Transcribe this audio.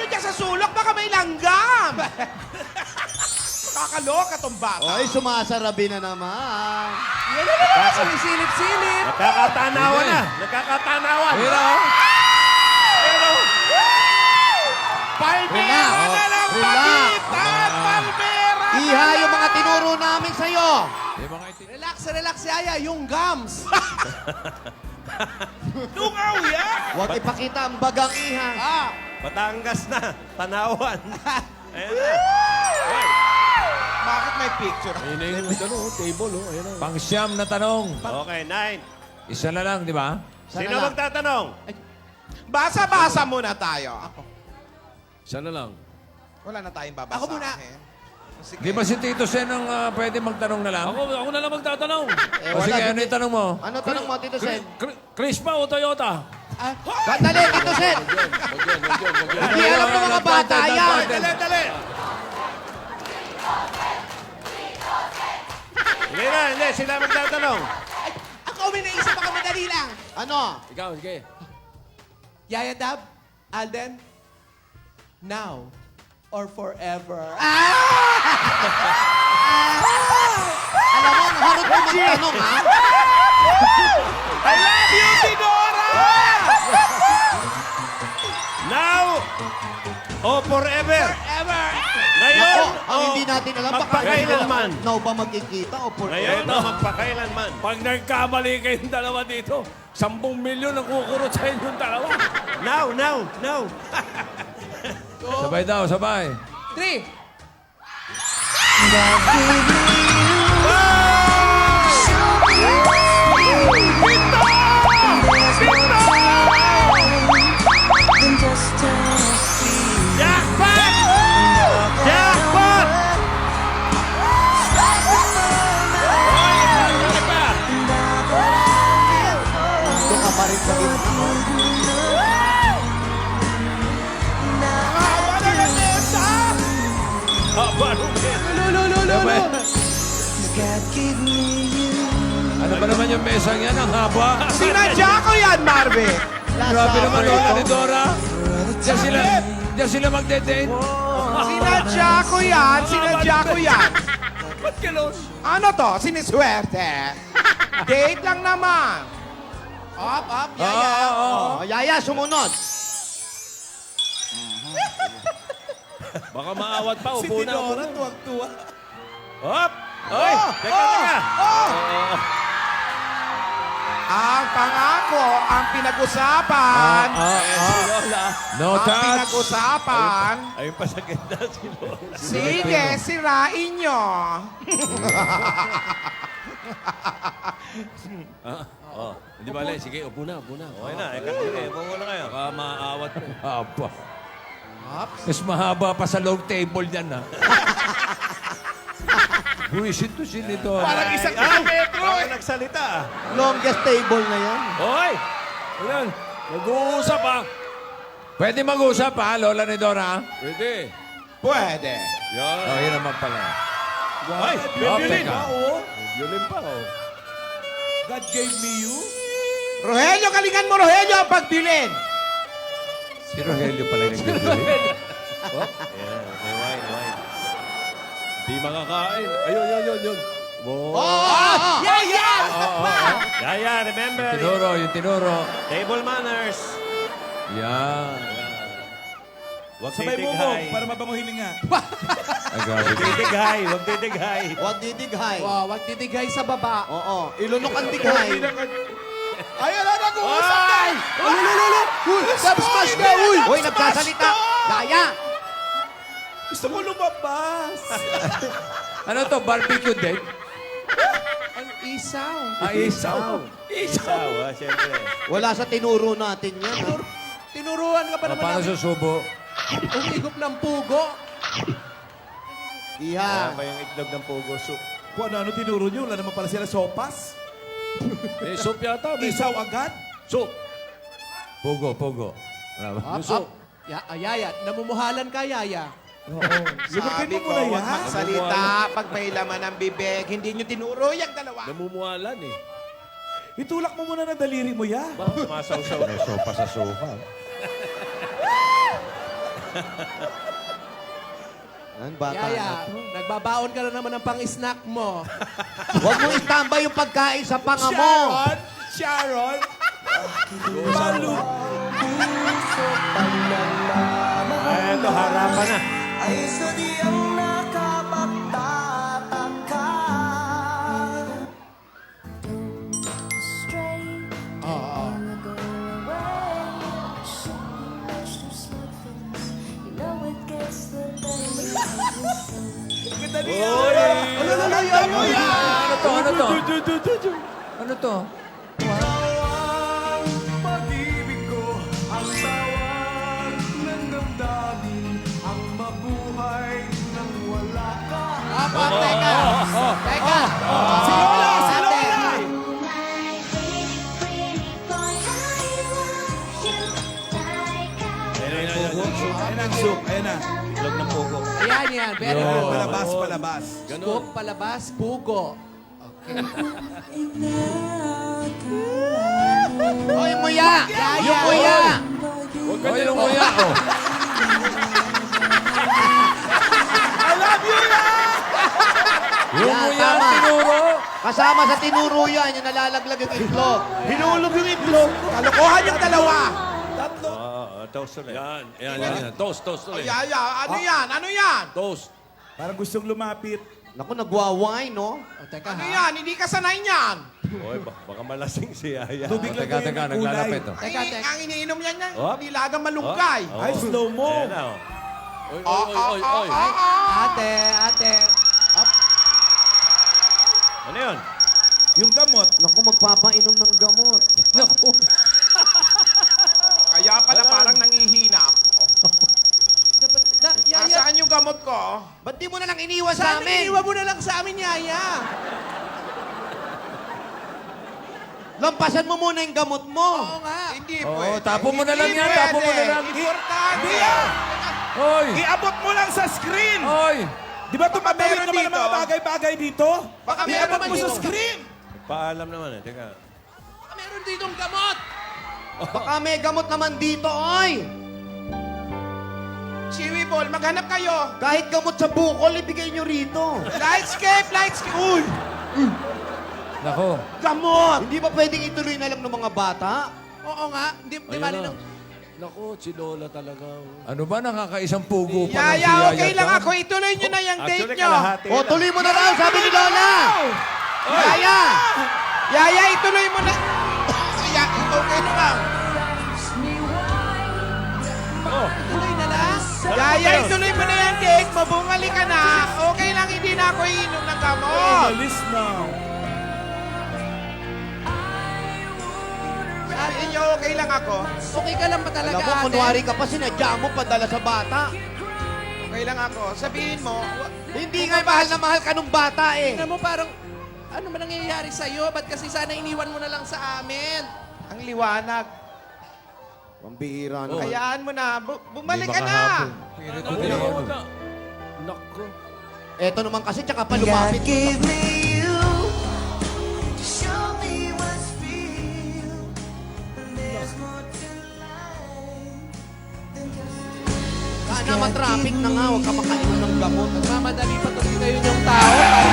dyan sa sulok? Baka may langgam! Kakaloka tong bata. Oy, sumasarabi na naman. Yan na naman, sumisilip-silip. Nakakatanawan na. Nakakatanawan. Pero, Palmera Relax. na lang Relax. pagitan! Palmera na Iha yung lang! mga tinuro namin sa'yo. Relax, relax, Yaya. Yung gums. Tungaw yan! Huwag ipakita ang bagang iha. Batangas na. Tanawan. Ayan na. Bakit may picture? Ayun na yung table, oh. Ayun na. Pang-siyam na tanong. Okay, 9. Isa na lang, di ba? Sino lang. magtatanong? Basa-basa muna tayo. Isa na lang. Wala na tayong babasahin. Ako muna. Sige. Di ba si Tito Sen ang pwede magtanong na lang? Ako na lang magtatanong. O sige, ano yung tanong mo? Ano tanong mo, Tito Sen? Crispa o Toyota? Sandali, Tito Sen. Hindi alam ng mga bata yan. Dali. Hindi. Sila magtatanong. Ako may naisip ako, madali lang. Ano? Ikaw, sige. Yaya Dab, Alden, now or forever. Alam mo, ang harot mo magtanong, ha? I love you, Tidora! Now o forever. Forever! Ngayon Ako, ang o hindi natin alam, baka magpakailanman. now ba magkikita o forever? Ngayon o magpakailanman. Pag nagkamali kayong dalawa dito, 10 milyon ang kukurot sa inyong dalawa. Now. Sabay daw, sabay. 3. Jackpot! Jackpot! Ano pa? Ito ka pa rin sa gitna. Haba na ng mesa! Haba nung Sabay. Ano ba naman yung mesang yan? Ang haba. Sinadya ko yan, Marvin! Grabe naman lola ni Dora. Diyan sila magde-date. Sinadya ko yan! Sinadya ko yan! Ba't ganon? Ano to? Siniswerte? Date lang naman! Up, Oo. Oh, Yaya, sumunod. Baka maawat pa, upo na. tuwag-tuwa. Hop! Oy! Teka. Ang pangako, ang pinag-usapan, Lola. No ang touch. pinag-usapan, Ayun pa sa ganda si Lola. sige, sirain nyo. Hindi ba, Le? Sige, upo na. Okay na, upo muna kayo. Baka maaawat mo. Haba. Mas mahaba pa sa long table yan, ha? Buwisit to si Dora. Parang isang kilometro Baka eh. nagsalita ah. Longest table na yan. Hoy! Ayan, nag-uusap ah. Pwede mag-usap, ha, Lola ni Dora? Pwede. Pwede. Yan. Oh, yun naman pala. Ay, Oh, violin. teka. Violin pa, oh. God gave me you? Rogelio, galingan mo, Rogelio, ang pagbilin. Si Rogelio pala yung nagbibili. Ayan, may wine. Di makakain. Ayun. Wow. Yaya! Yaya, remember. Yung tinuro. Table manners. Yan. Huwag Sabay mo mo, titighay. para mabango hininga. Ay, grabe. Huwag titighay. Huwag didighay. Wow, wag titigay sa baba. Oo, ilunok ang dighay. Ayan na, nag-uusap na! Smash ka, uy! Uy, nagsasalita. Yaya! Gusto ko lumabas. Ano to? Barbecue date? Ang isaw. Isaw. Isaw, siyempre. Wala sa tinuro natin yan. ha? Tinuruan ka pa naman Paano namin. susubo? Umigop ng pugo. Iha. Ayan pa yung itlog ng pugo soup. Kung ano tinuro nyo, wala naman pala sila sopas. May soup yata. May Isaw agad. soup. Pogo. Wala ba? Up, up. Yaya, namumuhalan ka, Yaya. Sabi ko, mo muna huwag yan. magsalita pag may laman ng bibig. Hindi nyo tinuro yung dalawa. Namumualan eh. Itulak mo muna ng daliri mo ya. Baka sumasaw-saw. May sopa sa sofa. Ang bata Yaya, na to. nagbabaon ka na naman ng pang-snack mo. Huwag mo itambay yung pagkain sa panga mo. Sharon! Malu. Ay, ito, harapan na. Ano to? Ano to? Ano to? Apa, teka. Teka. Si Lola! Si Ate. Lola! Ayan ang soup. Ayan na. Itlog ng pugo. Ayan yan. Very good. Palabas, palabas. Scoop, palabas, pugo. O, yung muya! Yung muya! Huwag ka yung nguya. Oh. Yung Yan, nguya, tama. tinuro. Kasama sa tinuro yan, yung nalalaglag yung itlog. Hinulog yung itlog. Kalokohan yung dalawa! Toast ulit. Yan. Toast ulit. Yaya, ano yan? Ano yan? Toast. Parang gustong lumapit. Naku, nagwawine, no? O, teka Ano ha. yan? Hindi ka sanay niyan. Oy, baka malasing si Yaya. Tubig lang kayo ng kulay. naglalapit. Oh. Teka, teka. Ang iniinom niyan yan, Oh. nilagang malunggay. Ay, slow mo. Ayan na, oh. Oy. Ate, ate. Ano yun? Yung gamot. Naku, magpapainom ng gamot. Naku. Kaya pala parang nangihina ako. Dapat, Yaya, Nasaan yung gamot ko? Ba't di mo na lang iniwan sa sana amin? iniwan mo na lang sa amin, Yaya. Lampasan mo muna yung gamot mo. Oo nga. Hindi Oo, pwede. tapo mo na lang Hindi yan, pwede. tapo mo na lang. Importante. Hoy. Iabot mo lang sa screen. Hoy. Di ba tumatawid meron naman ang dito. mga bagay-bagay dito? Baka meron Iabot naman mo sa dito. screen. Paalam naman eh. Teka. Meron ditong gamot. Baka may gamot naman dito, oy! Chiwi Ball, maghanap kayo. Kahit gamot sa bukol, ibigay nyo rito. Lightscape, lightscape. Uy! Nako. Gamot! Hindi ba pwedeng ituloy na lang ng mga bata? Oo nga. Di Ayun mali na. nang... Naku, si Lola talaga. Ano ba, nakakaisang pugo pa lang si Yaya, Yaya okay lang Chan? ako. Ituloy nyo na yung date Actually, nyo. kalahati O, lang. tuloy mo na raw, sabi ni Lola! Yaya! Yaya, ituloy mo na. Yaya, okay na lang. Tuloy na lang. Yaya, ituloy mo na yung date mo. Bumalik ka na. Okay lang, hindi na ako iinom ng gamot. Malis na. Sabi nyo, okay lang ako. Okay ka lang ba talaga, Alam mo, ate? kunwari ka pa, sinadya mo padala sa bata. Okay lang ako. Sabihin mo, Hindi nga mahal na mahal ka nung bata eh. Tingnan mo parang... Ano man nangyayari sa'yo? Ba't kasi sana iniwan mo na lang sa amin? ang liwanag. Pambihira na. Hayaan mo na. Bumalik ka Hindi na. makahapon. Pilit Ano ulit. yun? Naku. Eto naman kasi, tsaka pa lumapit. Sana matraffic na nga, huwag ka makainom ng gamot. Nagmamadali pa tuloy kayo yung tao para